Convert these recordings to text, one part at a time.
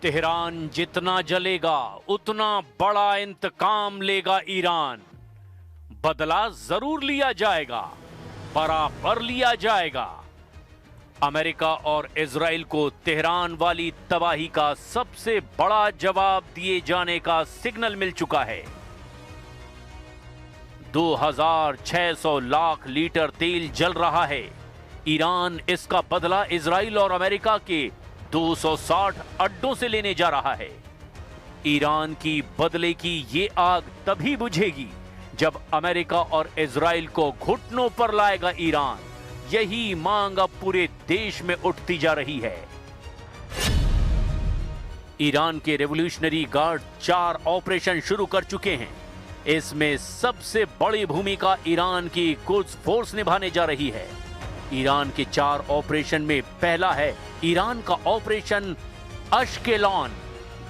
Tehran जितना जलेगा उतना बड़ा इंतकाम लेगा ईरान। बदला जरूर लिया जाएगा, बराबर लिया जाएगा। अमेरिका और इजराइल को तेहरान वाली तबाही का सबसे बड़ा जवाब दिए जाने का सिग्नल मिल चुका है। 2600 लाख लीटर तेल जल रहा है। ईरान इसका बदला इजराइल और अमेरिका के 260 अड्डों से लेने जा रहा है। ईरान की बदले की ये आग तभी बुझेगी जब अमेरिका और इजराइल को घुटनों पर लाएगा ईरान। यही मांग अब पूरे देश में उठती जा रही है। ईरान के रेवोल्यूशनरी गार्ड 4 ऑपरेशन शुरू कर चुके हैं। इसमें सबसे बड़ी भूमिका ईरान की कुद्स फोर्स निभाने जा रही है। ईरान के 4 ऑपरेशन में पहला है ईरान का ऑपरेशन अश्केलॉन,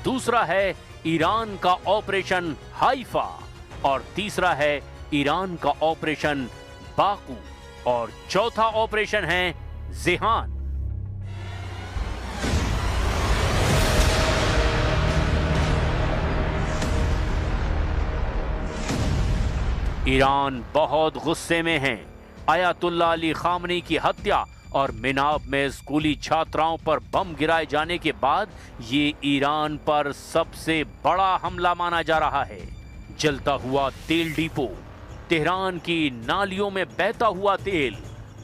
दूसरा है ईरान का ऑपरेशन हाइफा और तीसरा है ईरान का ऑपरेशन बाकू और चौथा ऑपरेशन है जेहान। ईरान बहुत गुस्से में है। आयतुल्लाह अली खामनी की हत्या और मिनाब में स्कूली छात्राओं पर बम गिराए जाने के बाद ये ईरान पर सबसे बड़ा हमला माना जा रहा है। जलता हुआ तेल डिपो, तेहरान की नालियों में बहता हुआ तेल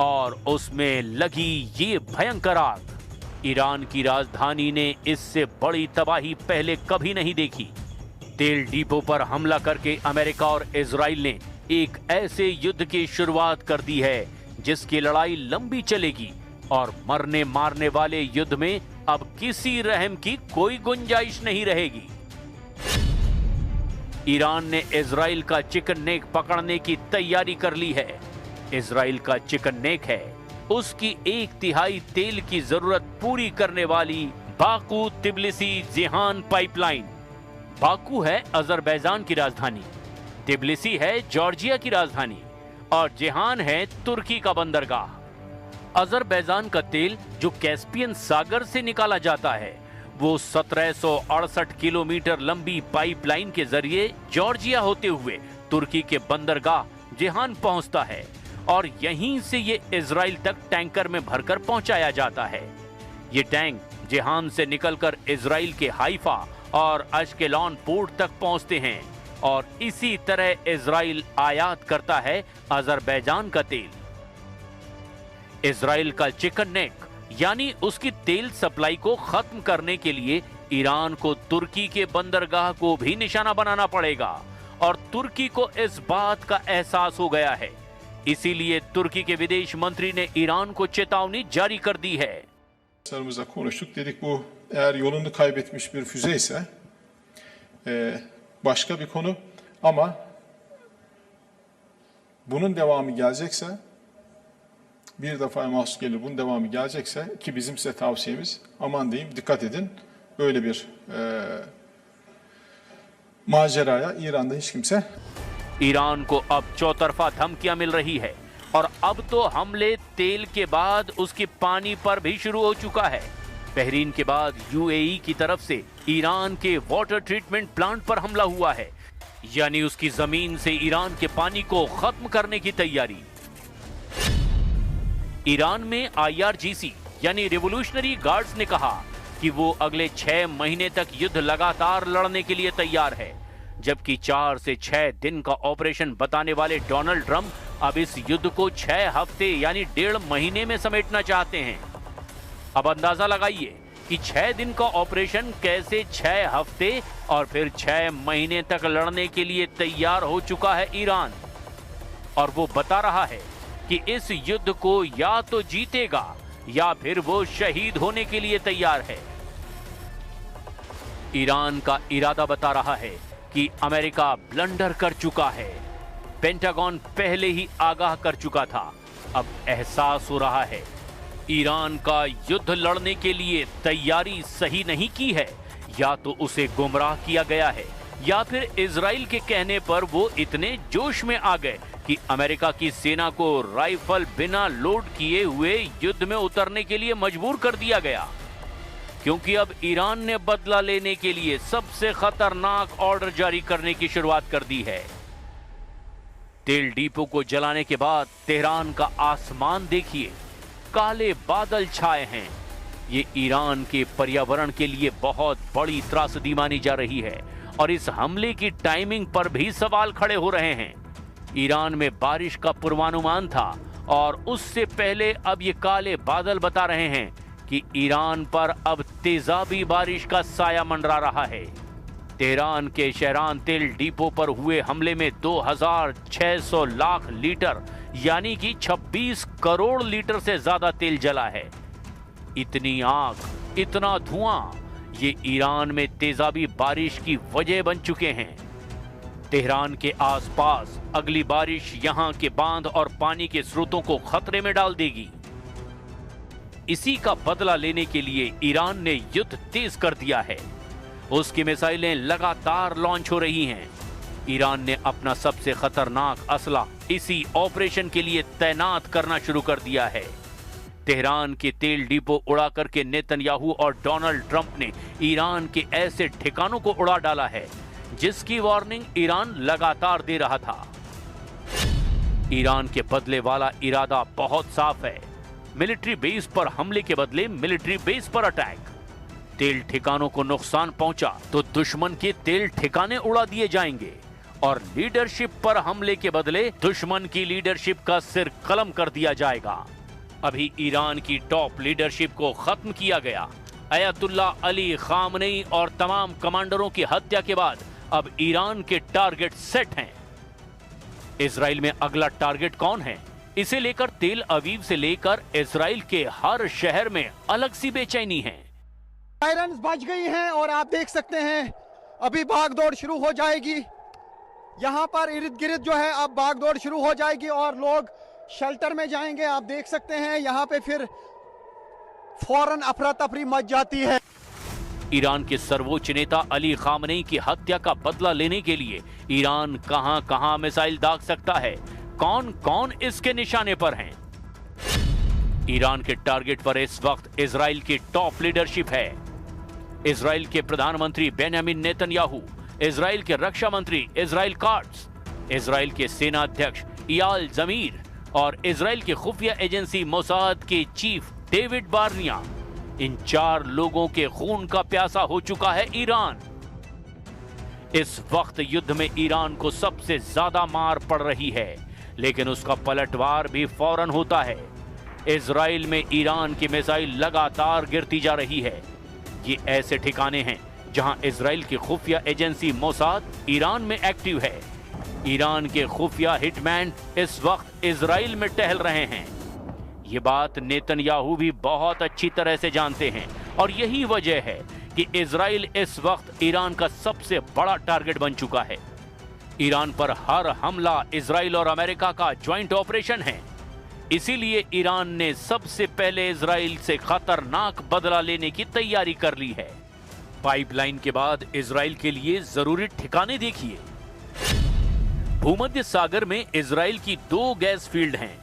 और उसमें लगी ये भयंकर आग। ईरान की राजधानी ने इससे बड़ी तबाही पहले कभी नहीं देखी। तेल डिपो पर हमला करके अमेरिका और इजराइल ने एक ऐसे युद्ध की शुरुआत कर दी है जिसकी लड़ाई लंबी चलेगी और मरने मारने वाले युद्ध में अब किसी रहम की कोई गुंजाइश नहीं रहेगी। ईरान ने इजराइल का चिकन नेक पकड़ने की तैयारी कर ली है। इजराइल का चिकन नेक है उसकी 1/3 तेल की जरूरत पूरी करने वाली Baku Tbilisi Jehan pipeline. Baku है अजरबैजान की राजधानी, तिब्लिसी है जॉर्जिया की राजधानी और जेहान है तुर्की का बंदरगाह। अजरबैजान का तेल जो कैस्पियन सागर से निकाला जाता है वो 1768 किलोमीटर लंबी पाइपलाइन के जरिए जॉर्जिया होते हुए तुर्की के बंदरगाह जेहान पहुंचता है और यहीं से ये इजराइल तक टैंकर में भरकर पहुंचाया जाता है। ये टैंक जेहान से निकलकर इजराइल के हाइफा और अश्केलॉन पोर्ट तक पहुंचते हैं और इसी तरह इजराइल आयात करता है अजरबैजान का तेल। इजराइल का चिकन नेक यानी उसकी तेल सप्लाई को खत्म करने के लिए ईरान को तुर्की के बंदरगाह को भी निशाना बनाना पड़ेगा और तुर्की को इस बात का एहसास हो गया है। इसीलिए तुर्की के विदेश मंत्री ने ईरान को चेतावनी जारी कर दी है। Sarımızla konuştuk, dedik bu eğer yolunu kaybetmiş bir füze ise başka bir konu ama bunun devamı gelecekse bir defa mahsus gelir, bunun devamı gelecekse ki bizim size tavsiyemiz aman diyeyim dikkat edin, böyle bir maceraya İran'da hiç kimse। Iran को अब चौतरफा धमकियां मिल रही है और अब तो हमले तेल के बाद उसके पानी पर भी शुरू हो चुका है। बहरीन के बाद यूएई की तरफ से ईरान के वाटर ट्रीटमेंट प्लांट पर हमला हुआ है, यानी उसकी जमीन से ईरान के पानी को खत्म करने की तैयारी। ईरान में आईआरजीसी यानी रिवोल्यूशनरी गार्ड्स ने कहा कि वो अगले 6 महीने तक युद्ध लगातार लड़ने के लिए तैयार है, जबकि 4 से 6 दिन का ऑपरेशन बताने वाले डोनाल्ड ट्रंप अब इस युद्ध को 6 हफ्ते यानी 1.5 महीने में समेटना चाहते हैं। अब अंदाजा लगाइए कि 6 दिन का ऑपरेशन कैसे 6 हफ्ते और फिर 6 महीने तक लड़ने के लिए तैयार हो चुका है ईरान। और वो बता रहा है कि इस युद्ध को या तो जीतेगा या फिर वो शहीद होने के लिए तैयार है। ईरान का इरादा बता रहा है कि अमेरिका ब्लंडर कर चुका है। पेंटागन पहले ही आगाह कर चुका था। अब एहसास हो रहा है ईरान का युद्ध लड़ने के लिए तैयारी सही नहीं की है, या तो उसे गुमराह किया गया है या फिर इजराइल के कहने पर वो इतने जोश में आ गए कि अमेरिका की सेना को राइफल बिना लोड किए हुए युद्ध में उतरने के लिए मजबूर कर दिया गया। क्योंकि अब ईरान ने बदला लेने के लिए सबसे खतरनाक ऑर्डर जारी करने की शुरुआत कर दी है। तेल डिपो को जलाने के बाद तेहरान का आसमान देखिए, काले बादल छाए हैं। ये ईरान के पर्यावरण के लिए बहुत बड़ी त्रासदी मानी जा रही है और इस हमले की टाइमिंग पर भी सवाल खड़े हो रहे हैं। ईरान में बारिश का पूर्वानुमान था और उससे पहले अब ये काले बादल बता रहे हैं कि ईरान पर अब तेजाबी बारिश का साया मंडरा रहा है। तेहरान के शहरान तेल डिपो पर हुए हमले में 2600 लाख लीटर यानी कि 26 करोड़ लीटर से ज्यादा तेल जला है। इतनी आग, इतना धुआं, ये ईरान में तेजाबी बारिश की वजह बन चुके हैं। तेहरान के आसपास अगली बारिश यहां के बांध और पानी के स्रोतों को खतरे में डाल देगी। इसी का बदला लेने के लिए ईरान ने युद्ध तेज कर दिया है। उसकी मिसाइलें लगातार लॉन्च हो रही हैं। ईरान ने अपना सबसे खतरनाक असला इसी ऑपरेशन के लिए तैनात करना शुरू कर दिया है। तेहरान के तेल डिपो उड़ा करके नेतन्याहू और डोनाल्ड ट्रंप ने ईरान के ऐसे ठिकानों को उड़ा डाला है जिसकी वार्निंग ईरान लगातार दे रहा था। ईरान के बदले वाला इरादा बहुत साफ है। मिलिट्री बेस पर हमले के बदले मिलिट्री बेस पर अटैक। तेल ठिकानों को नुकसान पहुंचा तो दुश्मन के तेल ठिकाने उड़ा दिए जाएंगे और लीडरशिप पर हमले के बदले दुश्मन की लीडरशिप का सिर कलम कर दिया जाएगा। अभी ईरान की टॉप लीडरशिप को खत्म किया गया। अयतुल्ला अली खामनेई और तमाम कमांडरों की हत्या के बाद अब ईरान के टारगेट सेट हैं। इजराइल में अगला टारगेट कौन है? इसे लेकर तेल अवीव से लेकर इजराइल के हर शहर में अलग सी बेचैनी है। सायरन्स बज गई हैं और आप देख सकते हैं अभी भागदौड़ शुरू हो जाएगी। यहाँ पर इर्द गिर्द जो है अब भागदौड़ शुरू हो जाएगी और लोग शेल्टर में जाएंगे। आप देख सकते हैं यहाँ पे फिर फौरन अफरा तफरी मच जाती है। ईरान के सर्वोच्च नेता अली खामनेई की हत्या का बदला लेने के लिए ईरान कहां कहां मिसाइल दाग सकता है, कौन कौन इसके निशाने पर हैं? ईरान के टारगेट पर इस वक्त इजराइल की टॉप लीडरशिप है। इजराइल के प्रधानमंत्री बेंजामिन नेतन्याहू, इजराइल के रक्षा मंत्री इजराइल काट्स, इजराइल के सेना अध्यक्ष इयाल जमीर और इजराइल की खुफिया एजेंसी मोसाद के चीफ डेविड बार्निया। इन 4 लोगों के खून का प्यासा हो चुका है ईरान। इस वक्त युद्ध में ईरान को सबसे ज्यादा मार पड़ रही है, लेकिन उसका पलटवार भी फौरन होता है। इजराइल में ईरान की मिसाइल लगातार गिरती जा रही है। ये ऐसे ठिकाने हैं जहां इजराइल की खुफिया एजेंसी मोसाद ईरान में एक्टिव है। ईरान के खुफिया हिटमैन इस वक्त इजराइल में टहल रहे हैं। ये बात नेतन्याहू भी बहुत अच्छी तरह से जानते हैं और यही वजह है कि इजराइल इस वक्त ईरान का सबसे बड़ा टारगेट बन चुका है। ईरान पर हर हमला इजराइल और अमेरिका का ज्वाइंट ऑपरेशन है। इसीलिए ईरान ने सबसे पहले इजराइल से खतरनाक बदला लेने की तैयारी कर ली है। पाइपलाइन के बाद इजराइल के लिए जरूरी ठिकाने देखिए। भूमध्य सागर में इजराइल की 2 गैस फील्ड हैं।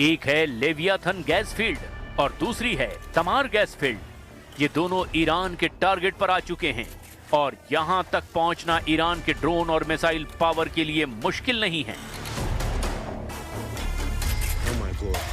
एक है लेवियाथन गैस फील्ड और दूसरी है तमार गैस फील्ड। ये दोनों ईरान के टारगेट पर आ चुके हैं और यहां तक पहुंचना ईरान के ड्रोन और मिसाइल पावर के लिए मुश्किल नहीं है। Oh my God.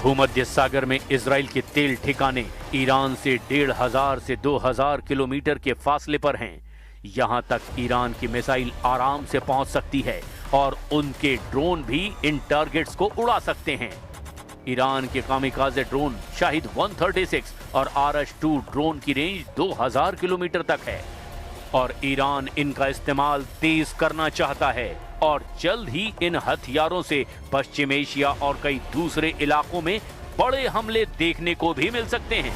भूमध्य सागर में इजराइल के तेल ठिकाने ईरान से 1500 से 2000 किलोमीटर के फासले पर हैं। यहां तक ईरान की मिसाइल आराम से पहुंच सकती है और उनके ड्रोन भी इन टारगेट्स को उड़ा सकते हैं। ईरान के कामिकाज़े ड्रोन शाहिद 136 और RS-2 ड्रोन की रेंज 2000 किलोमीटर तक है और ईरान इनका इस्तेमाल तेज करना चाहता है और जल्द ही इन हथियारों से पश्चिम एशिया और कई दूसरे इलाकों में बड़े हमले देखने को भी मिल सकते हैं।